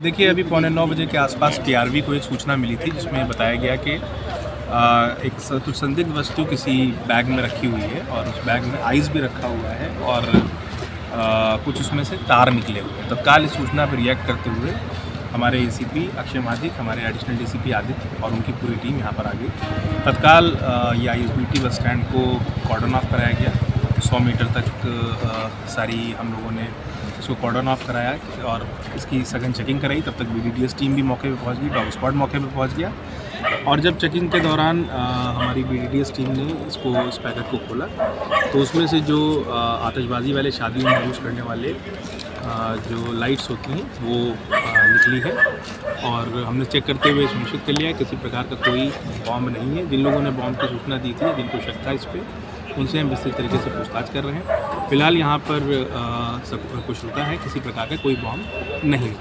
देखिए, अभी 8:45 बजे के आसपास टीआरवी को एक सूचना मिली थी जिसमें बताया गया कि कुछ संदिग्ध वस्तु किसी बैग में रखी हुई है और उस बैग में आइस भी रखा हुआ है और कुछ उसमें से तार निकले हुए हैं। तत्काल इस सूचना पर रिएक्ट करते हुए हमारे एसीपी अक्षय महादिक, हमारे एडिशनल डीसीपी आदित्य और उनकी पूरी टीम यहाँ पर आ गई। तत्काल ये आईएसबीटी बस स्टैंड को कॉर्डन ऑफ कराया गया। 100 मीटर तक सारी हम लोगों ने इसको कॉर्डन ऑफ कराया और इसकी सघन चेकिंग कराई। तब तक बीडीडीएस टीम भी मौके पे पहुंच गई, डॉग स्क्वाड मौके पे पहुंच गया और जब चेकिंग के दौरान हमारी बीडीडीएस टीम ने इस पैकेट को खोला तो उसमें से जो आतिशबाजी वाले शादियों में यूज़ करने वाले जो लाइट्स होती हैं वो निकली है और हमने चेक करते हुए सुनिश्चित कर लिया है किसी प्रकार का कोई बॉम्ब नहीं है। जिन लोगों ने बॉम्ब की सूचना दी थी, जिनको शक था इस पर, उनसे हम विस्तृत तरीके से पूछताछ कर रहे हैं। फिलहाल यहाँ पर सब कुछ रुका है, किसी प्रकार का कोई बॉम्ब नहीं।